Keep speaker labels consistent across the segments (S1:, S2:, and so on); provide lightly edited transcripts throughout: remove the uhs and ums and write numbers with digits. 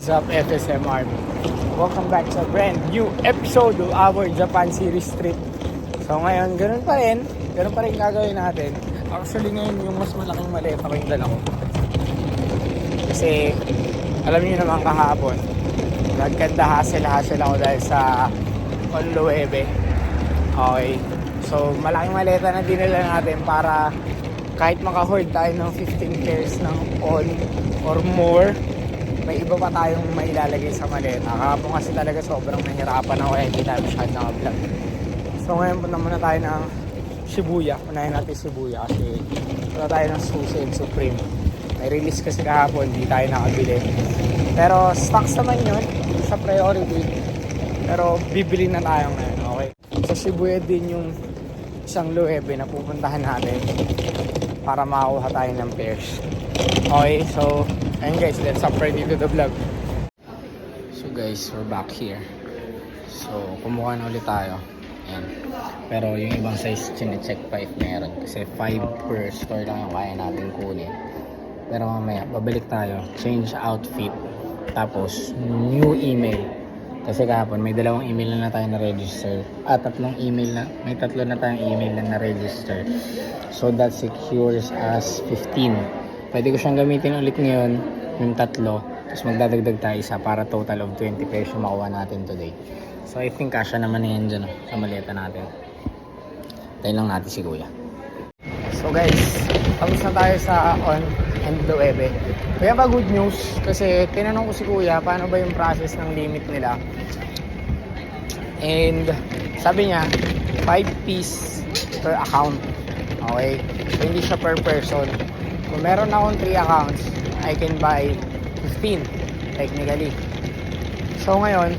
S1: What's up, FSM Army? Welcome back sa brand new episode of our Japan Series trip. So ngayon, ganun pa rin gagawin natin. Actually ngayon, yung mas malaking maleta ko yung dala ko. Kasi, alam niyo naman kahapon, nagkanda hassle ako dahil sa Onluebe. Okay. So, malaking maleta na dinala natin para kahit maka-hoard tayo ng 15 pairs ng on or more, may iba pa tayong mailalagay sa maleta. Kahapon kasi talaga sobrang nahirapan ako kaya hindi tayo masyad naka-vlog. So ngayon punta muna tayo ng Shibuya. Unahin natin Shibuya kasi punta tayo ng Sushi and Supreme. May release kasi kahapon, hindi tayo nakabili. Pero stocks naman yun sa priority. Pero bibili na tayo ngayon, okay? Sa Shibuya din yung isang Loewe na pupuntahan natin para makakuha tayo ng pairs. Okay, so ayun guys, let's hop right into the vlog. So guys, we're back here. So kumuha na ulit tayo. Ayan. Pero yung ibang size chine-check pa if meron. Kasi 5 per store lang yung kaya natin kunin. Pero mamaya, babalik tayo. Change outfit. Tapos, new email. Kasi kahapon, may 2 email na tayo na-register. May 3 na tayong email na na-register. So that secures us 15. Pwede ko siyang gamitin ulit ngayon, yung 3. Tapos magdadagdag tayo isa para total of 20 pesos yung makuha natin today. So I think kasya naman na yan dyan sa maleta natin. Tayo lang natin si Kuya. So guys, tapos na tayo sa On and Loewe. Kaya ba good news? Kasi tinanong ko si Kuya paano ba yung process ng limit nila. And sabi niya 5 piece per account. Okay? So hindi siya per person. Kung meron akong 3 accounts, I can buy 15 technically. So ngayon,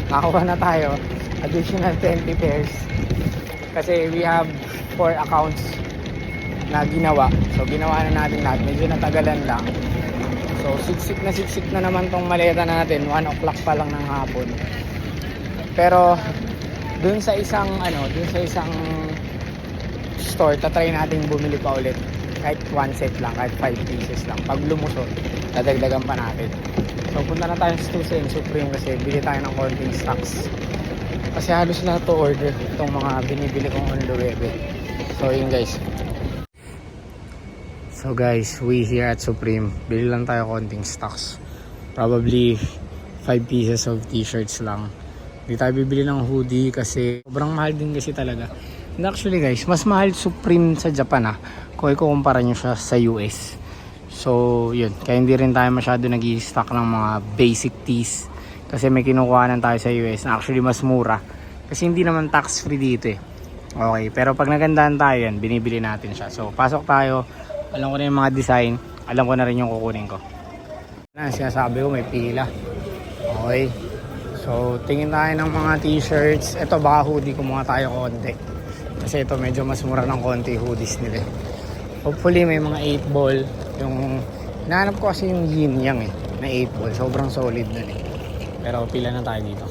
S1: nakakuha na tayo additional 20 pairs kasi we have 4 accounts na ginawa. So ginawa na natin lahat. Medyo natagalan lang. So siksik na naman tong maleta natin. 1 o'clock pa lang ng hapon. Pero dun sa isang store, tatry natin bumili pa ulit. Kahit 1 set lang, kahit 5 pieces lang. Pag lumusot, dadagdagan pa natin. So punta na tayo sa Sushi and Supreme kasi bili tayo ng konting stocks. Kasi halos lahat to order itong mga binibili kong Onluebe. So yun guys. So guys, we here at Supreme, bili lang tayo konting stocks. Probably 5 pieces of t-shirts lang. Hindi tayo bibili ng hoodie kasi sobrang mahal din kasi talaga. And actually guys, mas mahal Supreme sa Japan kung ikukumpara nyo siya sa US. So yun, kaya hindi rin tayo masyado nag-i-stock ng mga basic tees. Kasi may kinukuhanan tayo sa US na actually mas mura. Kasi hindi naman tax free dito Okay, pero pag nagandahan tayo yan, binibili natin siya. So pasok tayo, alam ko na yung mga design, alam ko na rin yung kukunin ko. Sinasabi ko may pila. Okay, so tingin tayo ng mga t-shirts. Ito baka hoodie, kumuha tayo konti. Kasi ito medyo mas mura ng konti hoodies nila. Hopefully may mga 8 ball. Yung nahanap ko kasi yung yin yang na 8 ball. Sobrang solid na Pero pila na tayo dito.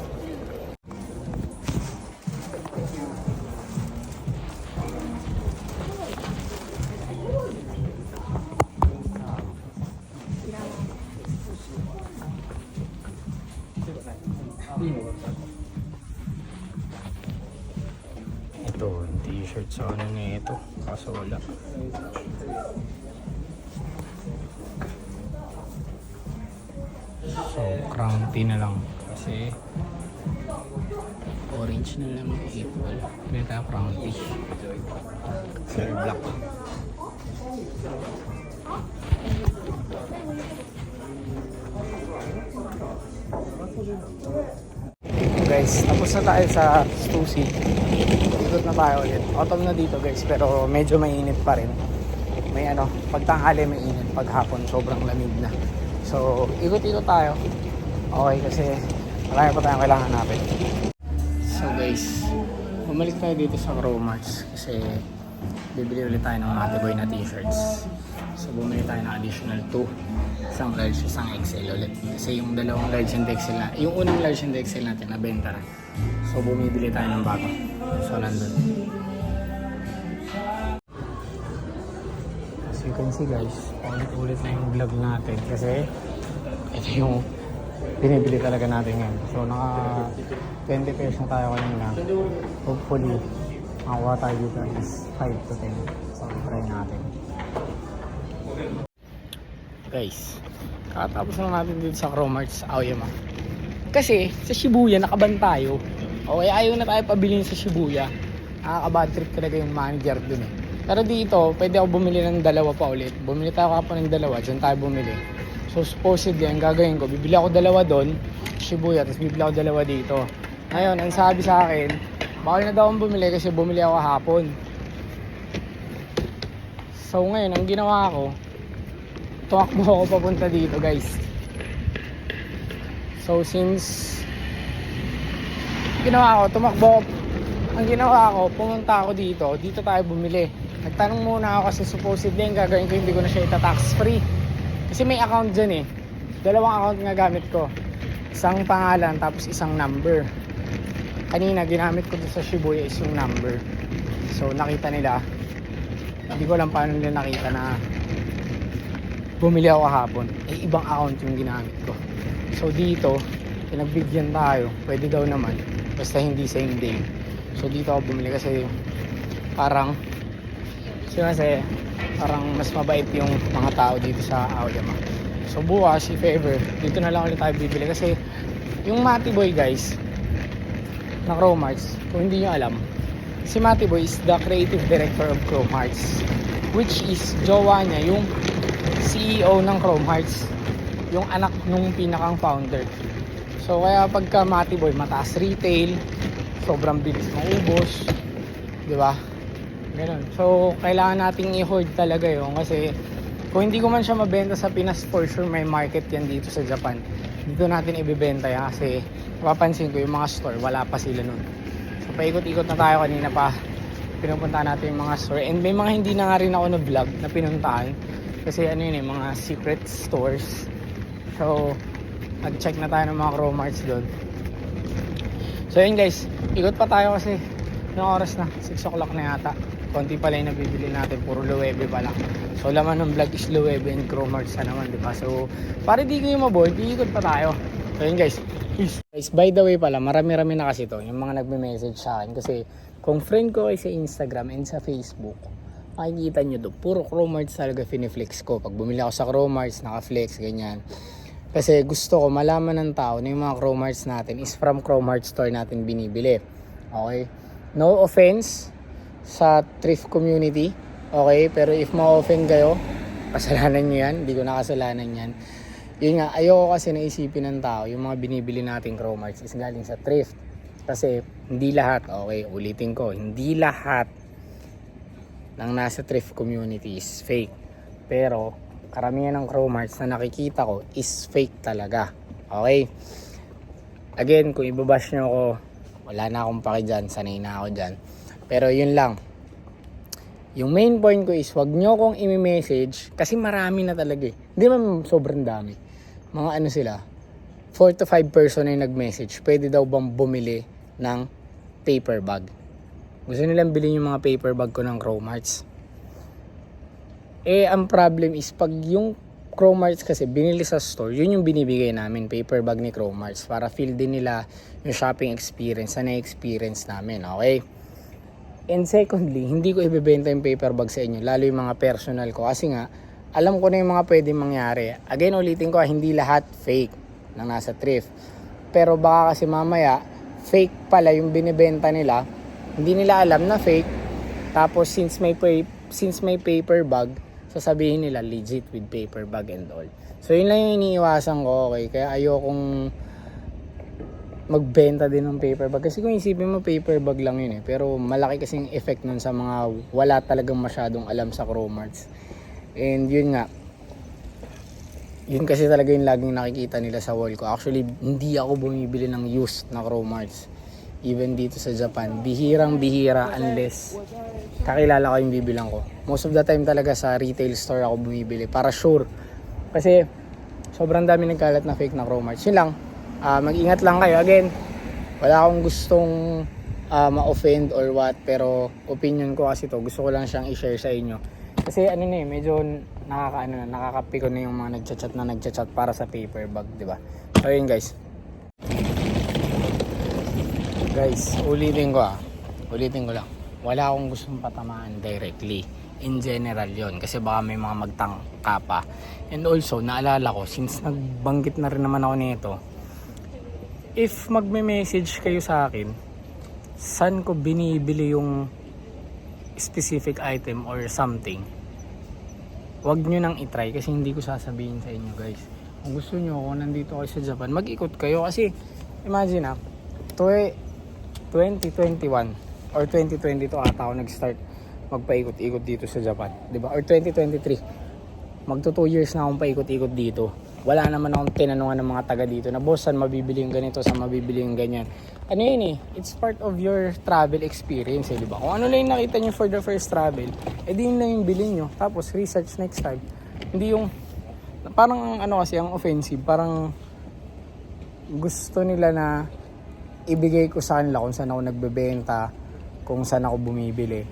S1: Ito, t-shirt sa ano na ito. Kaso wala. So, crown tee na lang. Kasi orange na lang yung apple. Kaya tayo crown tee. Silver black. Guys, tapos na tayo sa Sushi. Ikot na tayo ulit. Autumn na dito guys, pero medyo mainit pa rin. May pag tanghali may init, pag hapon sobrang lamig na. So, ikot-ikot tayo. Okay, kasi marami pa tayong kailangan natin. So guys, bumalik tayo dito sa Cromarts kasi bibili ulit tayo ng Matty Boy na t-shirts. So bumili tayo ng additional 2. Isang large, isang XL ulit. Kasi yung dalawang large and XL yung unang large and XL natin nabenta na. So bumibili tayo ng bago. So nandun. As you can see guys, ulit-ulit na yung vlog natin kasi ito yung binibili talaga natin ngayon. So naka 20 pesos na tayo kanina. Hopefully, makakuha tayo dito is 5 to 10. So try natin. Guys, kakatapos na natin dito sa Cromarts Aoyama. Kasi sa Shibuya nakaban tayo. Okay, ayaw na tayo pabilin sa Shibuya. Nakaka-bad trip talaga yung manager dun eh. Pero dito, pwede ako bumili ng dalawa pa ulit. Bumili tayo kapon ng dalawa, dyan tayo bumili. So supposedly, ang gagawin ko, bibili ako dalawa doon, Shibuya, tapos bibili ako dalawa dito. Ngayon, ang sabi sa akin, bawal na daw akong bumili kasi bumili ako kahapon. So ngayon, ang ginawa ko, tumakbo ako papunta dito guys. So since ginawa ko, ang ginawa ko, pumunta ako dito tayo bumili. Nagtanong muna ako kasi supposedly ang gagawin ko, hindi ko na siya ita-tax free. Kasi may account dyan eh. Dalawang account nga gamit ko. Isang pangalan tapos isang number. Kanina ginamit ko sa Shibuya is yung number. So nakita nila, hindi ko alam paano nila nakita na bumili ako kahapon. Eh ibang account yung ginamit ko. So dito, pinagbigyan tayo. Pwede daw naman. Basta hindi same day. So dito ako bumili kasi parang mas mabait yung mga tao dito sa Aoyama. So bukas, if ever, dito na lang ulit tayo bibili kasi yung Matty Boy guys na Cromarts, kung hindi nyo alam, si Matty Boy is the creative director of Cromarts, which is jowa niya yung CEO ng Cromarts, yung anak nung pinakang founder. So kaya pagka Matty Boy, mataas retail, sobrang bilis maubos, di ba? Ganun. So kailangan nating i-hoard talaga yun kasi kung hindi ko man siya mabenta sa Pinas, for sure may market yan dito sa Japan. Dito natin ibibenta yan kasi napapansin ko yung mga store, wala pa sila nun. So paikot-ikot na tayo kanina pa, pinupunta natin yung mga store, and may mga hindi na nga rin ako na vlog na pinuntahan kasi ano yun eh, mga secret stores. So nag-check na tayo ng mga Cromarts doon. So yun guys, ikot pa tayo kasi yung oras na, 6 o'clock na yata. Konti pala yung nabibili natin, puro Loewe pa lang. So laman ng vlog is Loewe and Cromarts na naman, diba? So para di kayo maboard, ikot pa tayo. So yun guys, peace. Guys, by the way pala, marami-rami na kasi to yung mga nagme-message sa akin. Kasi kung friend ko kayo sa Instagram and sa Facebook, makikita nyo doon, puro Cromarts talaga finiflex ko. Pag bumili ako sa Cromarts, naka-flex, ganyan. Kasi gusto ko malaman ng tao na yung mga Cromarts natin is from Cromarts store natin binibili. Okay? No offense sa thrift community. Okay? Pero if ma-offend kayo, kasalanan nyo yan. Hindi ko nakasalanan yan. Yun nga, ayoko kasi naisipin ng tao yung mga binibili nating Cromarts is galing sa thrift. Kasi hindi lahat, okay, ulitin ko, hindi lahat ng nasa thrift community is fake. Pero karamihan ng Cromarts na nakikita ko is fake talaga. Okay? Again, kung ibabash nyo ako, wala na akong paki dyan, sanay na ako dyan. Pero yun lang. Yung main point ko is, wag nyo kong i-message kasi marami na talaga eh. Hindi man sobrang dami. Mga ano sila, 4 to 5 person na yung nag-message. Pwede daw bang bumili ng paper bag? Gusto nilang bilhin yung mga paper bag ko ng Cromarts. Eh, ang problem is pag yung Cromarts kasi binili sa store, yun yung binibigay namin, paper bag ni Cromarts, para feel din nila yung shopping experience na na-experience namin, okay? And secondly, hindi ko ibebenta yung paper bag sa inyo, lalo yung mga personal ko, kasi nga, alam ko na yung mga pwedeng mangyari. Again, ulitin ko, hindi lahat fake na nasa thrift. Pero baka kasi mamaya, fake pala yung binibenta nila, hindi nila alam na fake, tapos since may paper bag, sasabihin nila legit with paper bag and all. So yun lang yung iniiwasan ko, okay? Kaya ayokong magbenta din ng paper bag. Kasi kung isipin mo, paper bag lang yun eh. Pero malaki kasing effect nun sa mga wala talagang masyadong alam sa Cromarts. And yun nga, yun kasi talaga yung laging nakikita nila sa wall ko. Actually, hindi ako bumibili ng used na Cromarts. Even dito sa Japan, bihirang-bihira unless kakilala ko yung bibilang ko. Most of the time talaga sa retail store ako bumibili para sure. Kasi sobrang dami nagkalat na fake na Cromarts. Yun lang, mag-ingat lang kayo. Again, wala akong gustong ma-offend or what, pero opinion ko kasi to, gusto ko lang siyang i-share sa inyo. Kasi ano na medyo nakakapiko na yung mga nagchat para sa paper bag, di ba? So yun guys. Guys, ulitin ko lang. Wala akong gustong patamaan directly. In general yon kasi baka may mga magtangka pa. And also, naalala ko, since nagbanggit na rin naman ako nito, if magme-message kayo sa akin, saan ko binibili yung specific item or something, wag nyo nang itry kasi hindi ko sasabihin sa inyo guys. Kung gusto nyo, kung nandito kayo sa Japan, mag-ikot kayo kasi imagine 2021 or 2022 ata ako nag-start magpaikot-ikot dito sa Japan, 'di ba? Or 2023. Magto 2 years na akong paikot-ikot dito. Wala naman akong tinanungan ng mga taga dito na boss, saan mabibili yung ganito, saan mabibili yung ganyan. Ano yun it's part of your travel experience, di ba? Kung ano lang yung nakita nyo for the first travel, edi yun lang yung bilhin nyo. Tapos research next time. Hindi yung, parang ano kasi, ang offensive, parang gusto nila na ibigay ko sa kanila kung saan ako nagbebenta, kung saan ako bumibili.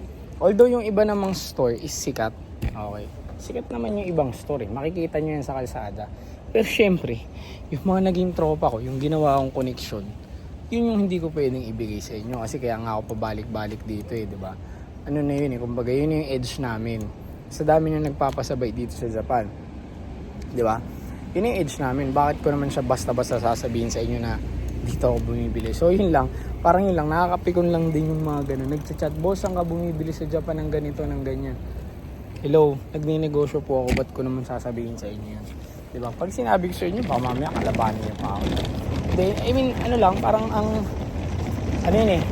S1: Although yung iba namang store is sikat, okay, sikat naman yung ibang store, makikita nyo yan sa kalsada. Pero syempre, yung mga naging tropa ko, yung ginawa kong connection, yun yung hindi ko pwedeng ibigay sa inyo kasi kaya nga ako pabalik-balik dito di ba? Ano na yun kumbaga yun yung edge namin. Sa dami nang nagpapasabay dito sa Japan. Di ba? Yun yung edge namin. Bakit ko naman siya basta-basta sasabihin sa inyo na dito ako bumibili? So yun lang, parang yun lang, nakakapikon lang din yung mga ganun. Nagchat, boss, saan ka bumibili sa Japan ng ganito, ng ganyan? Hello, nagninegosyo po ako, ba't ko naman sasabihin sa inyo yan? Diba? Pag sinabi ko sa inyo, baka mamaya kalabanin niyo pa ako. I mean, ano lang, parang ano yun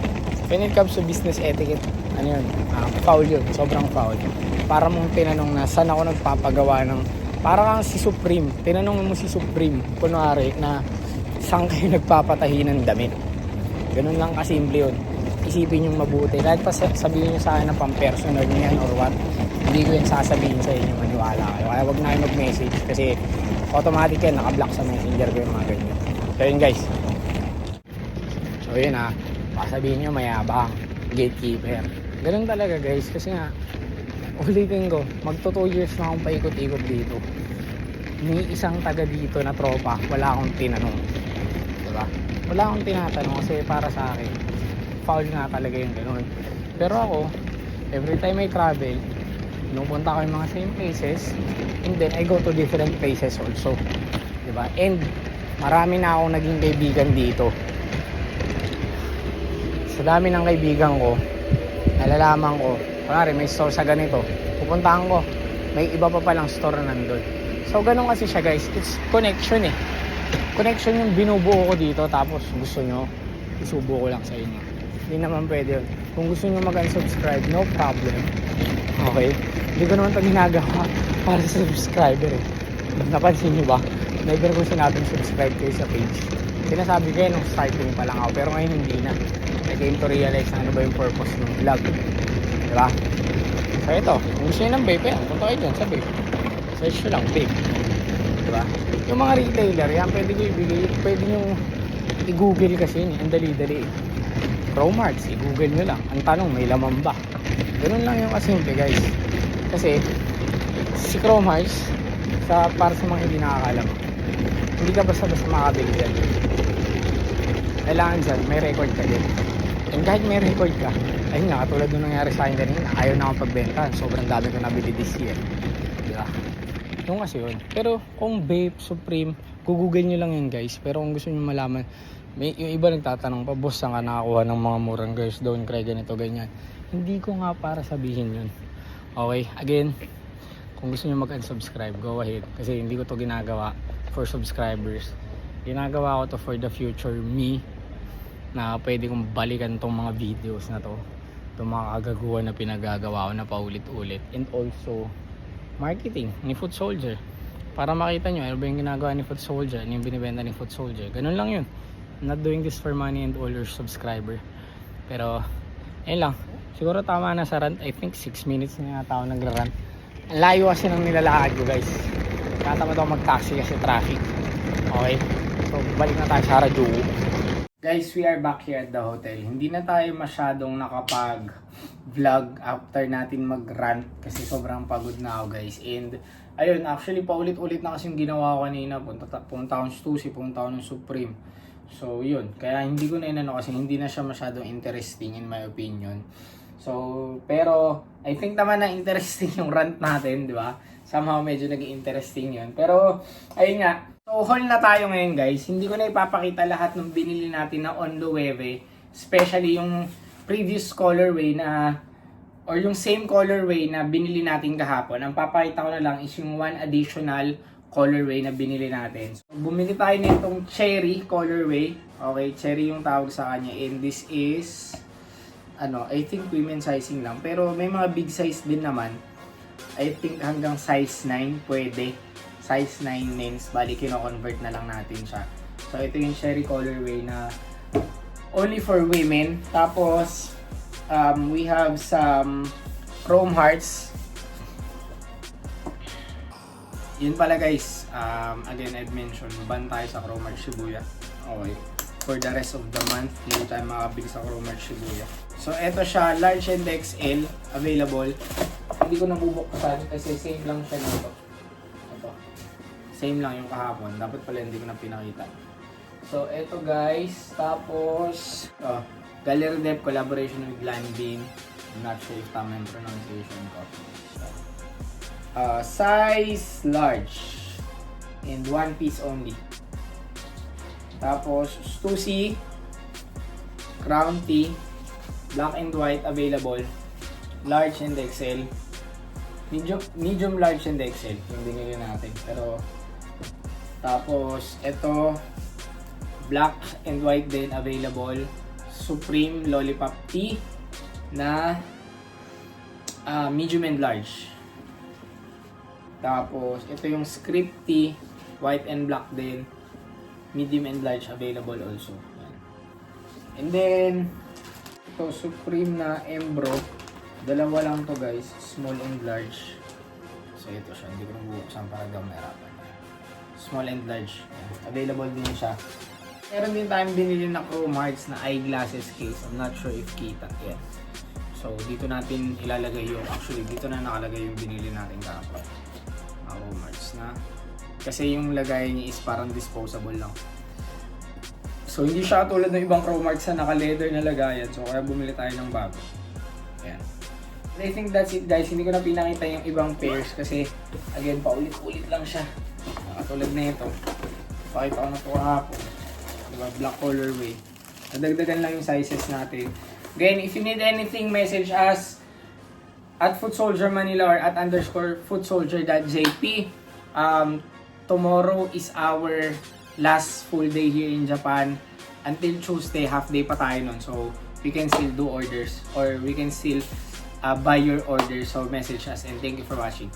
S1: when it comes to business etiquette, ano yun, foul yun, sobrang foul. Para mong tinanong na, saan ako nagpapagawa ng, parang si Supreme, tinanong mo si Supreme, kunwari, na saan kayo nagpapatahi ng damit. Ganun lang kasimple yun. Isipin yung mabuti. Kahit pa sabihin nyo sa akin na pang-personal nyo yan or what, hindi ko yan sasabihin sa inyo, maniwala kayo. Kaya wag na kayo mag-message kasi automatic yan, naka-block sa messenger ko yung mga ganyan. So yun guys. So yun sasabihin nyo mayabang, gatekeeper. Ganun talaga guys, kasi nga, ulitin ko, magto 2 years na akong paikot-ikot dito. Ni isang taga dito na tropa, wala akong tinanong. Diba? Wala akong tinatanong kasi para sa akin, foul nga talaga yung ganun. Pero ako, every time I travel, pinupunta ko yung mga same places, and then I go to different places also. Diba? And marami na akong naging kaibigan dito. Sa dami ng kaibigan ko, nalalaman ko, kunwari may store sa ganito, pupuntahan ko, may iba pa palang store na nandun. So ganun kasi siya guys, it's connection connection yung binubuo ko dito, tapos gusto nyo, isubo ko lang sa inyo. Hindi naman pwede yun. Kung gusto nyo mag-unsubscribe, no problem. Okay? Hindi ko naman ito ginagawa para sa subscriber Napansin nyo ba? Never ko sinabing subscribe kayo sa page. Sinasabi kayo nung starting pa lang ako, pero ngayon hindi na. Nag-aim to realize ano ba yung purpose ng vlog. Diba? So ito, kung gusto nyo ng vape, punta kayo dyan sa vape. Search nyo lang, vape. Diba? Yung mga retailer, yan pwede ko ibigay, pwede nyo i-google kasi yun, ang dali-dali. Promarts, i-google nyo lang. Ang tanong, may laman ba? Ganun lang yung kasimple guys. Kasi si Cromarts, para sa mga hindi nakakalam, hindi ka basta-basta makabili dyan. Kailangan dyan, may record ka din. And kahit may record ka, ayun nga, katulad nung nangyari sa akin kanina, ayaw na akong pagbenta. Sobrang dami ko nabili this year. Diba? Yung kasi yun. Pero kung vape, Supreme, google nyo lang yan guys. Pero kung gusto nyo malaman, yung iba nagtatanong pa, boss, saan ka nakakuha ng mga murang girls doon, kaya ganito, ganyan. Hindi ko nga para sabihin yun. Okay, again, kung gusto nyo mag-unsubscribe, go ahead. Kasi hindi ko to ginagawa for subscribers. Ginagawa ko to for the future me, na pwede kong balikan tong mga videos na to, itong mga kagaguhan na pinagagawa ko na paulit-ulit. And also, marketing ni Foot Soldier. Para makita nyo, ano ba yung ginagawa ni Foot Soldier, ano yung binibenta ni Foot Soldier. Ganun lang yun. I'm not doing this for money and all your subscriber. Pero, ayun lang. Siguro tama na sa rant. I think 6 minutes na yata ako nagra-rant. Ang layo kasi ng nilalakad ko guys. Katamad ako mag-taxi kasi traffic. Okay? So, balik na tayo sa Harajuku. Guys, we are back here at the hotel. Hindi na tayo masyadong nakapag-vlog after natin mag-rant kasi sobrang pagod na ako guys. And ayun, actually paulit-ulit na kasi yung ginawa ko kanina. Punta akong Stussy, punta ako ng Supreme. So yun, kaya hindi ko na inano kasi hindi na siya masyadong interesting in my opinion. So, pero I think naman na interesting yung rant natin, di ba? Somehow medyo naging interesting yun. Pero ayun nga, so, haul na tayo ngayon guys. Hindi ko na ipapakita lahat ng binili natin na on the wave. Especially yung previous colorway na or yung same colorway na binili natin kahapon. Ang papakita ko na lang is yung one additional colorway na binili natin. So, bumili tayo nitong cherry colorway. Okay, cherry yung tawag sa kanya. And this is, I think women sizing lang. Pero may mga big size din naman. I think hanggang size 9 pwede. Size 9 nails, bali kino-convert na lang natin siya. So ito yung cherry colorway na only for women. Tapos we have some chrome hearts. Yun pala guys, again I've mentioned, ban tayo sa chrome hearts Shibuya. Okay. For the rest of the month, hindi tayo makabili sa chrome hearts Shibuya. So ito siya, large and XL available. Hindi ko nabubuksan kasi same lang siya nito. Same lang yung kahapon. Dapat pala hindi ko na pinakita. So, eto guys. Tapos, Gallery Dep collaboration with Landin. I'm not sure if tama yung pronunciation ko. Size large. And one piece only. Tapos, Stussy. Crown Tea. Black and white available. Large and XL. Medium large and XL. Yung binili natin. Pero, tapos, ito, black and white din available. Supreme Lollipop Tea na medium and large. Tapos, ito yung Script Tea, white and black din. Medium and large available also. And then, ito, Supreme na Embro. Dalawa lang to guys, small and large. So, ito siya. Hindi ko nang bubuksan para daw mahirapan. Small and large. Available din siya. Meron din tayong binili na chrome hearts na eyeglasses case. I'm not sure if kita. Yeah. So, dito natin ilalagay yung, actually, dito na nakalagay yung binili natin kahapon. Chrome hearts na. Kasi yung lagay niya is parang disposable lang. So, hindi siya tulad ng ibang chrome hearts na naka-leather na lagayan. So, kaya bumili tayo ng bago. Ayan. I think that's it guys. Hindi ko na pinakita yung ibang pairs kasi, again, paulit-ulit lang siya. Katulad na ito. Pakita ko na ito kahapon. Diba? Black colorway. Nadagdagan lang yung sizes natin. Again, if you need anything, message us at Footsoldier Manila or at _footsoldier.jp. Tomorrow is our last full day here in Japan. Until Tuesday, half day pa tayo nun. So, we can still do orders or we can still buy your orders. So, message us and thank you for watching.